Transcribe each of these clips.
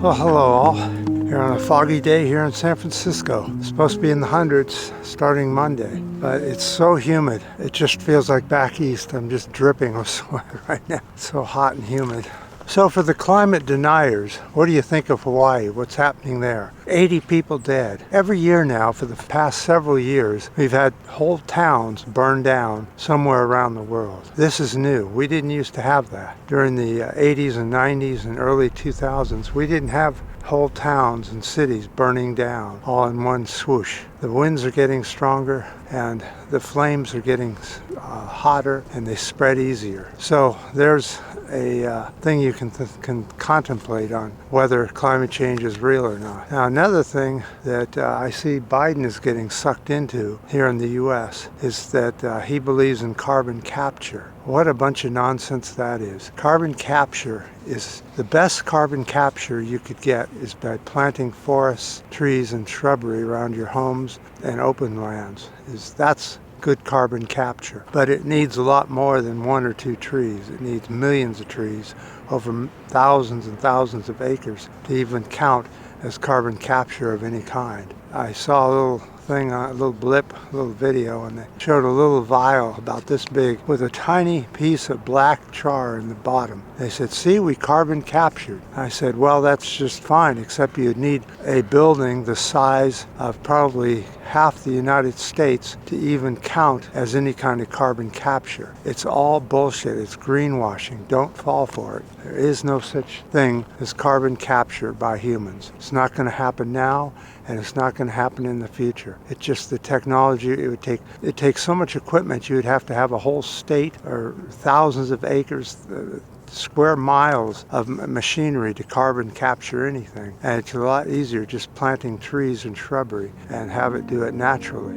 Well, hello all. Here on a foggy day here in San Francisco. It's supposed to be in the hundreds starting Monday, but it's so humid. It just feels like back east. I'm just dripping with sweat right now. It's so hot and humid. So for the climate deniers, what do you think of Hawaii? What's happening there? 80 people dead. Every year now, for the past several years, we've had whole towns burned down somewhere around the world. This is new. We didn't used to have that. During the 80s and 90s and early 2000s, we didn't have whole towns and cities burning down all in one swoosh. The winds are getting stronger and the flames are getting hotter and they spread easier. So there's a thing you can contemplate on whether climate change is real or not. Now another thing that I see Biden is getting sucked into here in the US is that he believes in carbon capture. What a bunch of nonsense that is. Carbon capture is the best carbon capture you could get is by planting forests, trees, and shrubbery around your homes and open lands. That's good carbon capture. But it needs a lot more than one or two trees. It needs millions of trees over thousands and thousands of acres to even count as carbon capture of any kind. I saw a little thing, a little blip, a little video, and they showed a little vial about this big with a tiny piece of black char in the bottom. They said, see, we carbon captured. I said, well, that's just fine, except you'd need a building the size of probably half the United States to even count as any kind of carbon capture. It's all bullshit. It's greenwashing. Don't fall for it. There is no such thing as carbon capture by humans. It's not going to happen now, and it's not going to happen in the future. It's just the technology. It takes so much equipment. You would have to have a whole state or thousands of acres, square miles of machinery to carbon capture anything. And it's a lot easier just planting trees and shrubbery and have it do it naturally.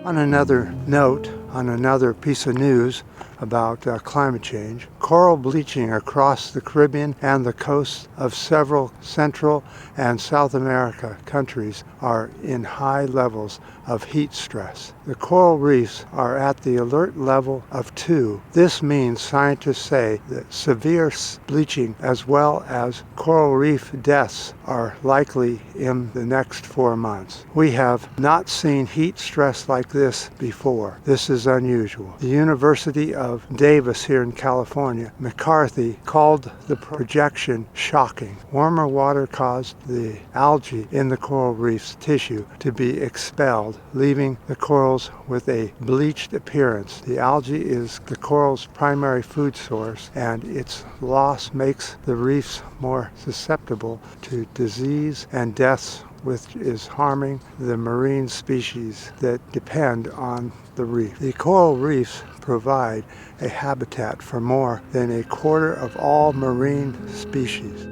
On another note, on another piece of news about climate change, coral bleaching across the Caribbean and the coasts of several Central and South America countries are in high levels of heat stress. The coral reefs are at the alert level of 2. This means scientists say that severe bleaching as well as coral reef deaths are likely in the next 4 months. We have not seen heat stress like this before. This is unusual. The University of Davis here in California, McCarthy, called the projection shocking. Warmer water caused the algae in the coral reef's tissue to be expelled, leaving the corals with a bleached appearance. The algae is the coral's primary food source, and its loss makes the reefs more susceptible to disease and deaths, which is harming the marine species that depend on the reef. The coral reefs provide a habitat for more than a quarter of all marine species.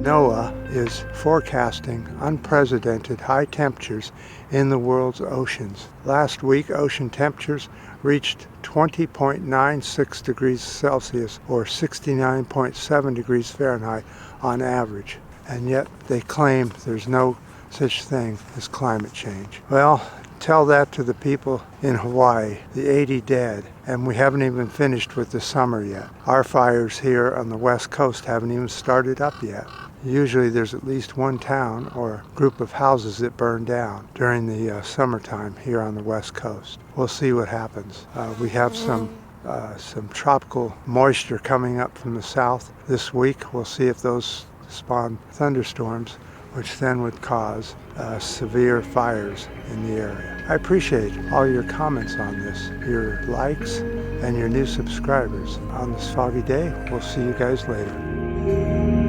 NOAA is forecasting unprecedented high temperatures in the world's oceans. Last week, ocean temperatures reached 20.96 degrees Celsius or 69.7 degrees Fahrenheit on average. And yet they claim there's no such thing as climate change. Well, tell that to the people in Hawaii, the 80 dead, and we haven't even finished with the summer yet. Our fires here on the West Coast haven't even started up yet. Usually there's at least one town or group of houses that burn down during the summertime here on the West Coast. We'll see what happens. We have some tropical moisture coming up from the south this week. We'll see if those spawn thunderstorms, which then would cause severe fires in the area. I appreciate all your comments on this, your likes, and your new subscribers. On this foggy day, we'll see you guys later.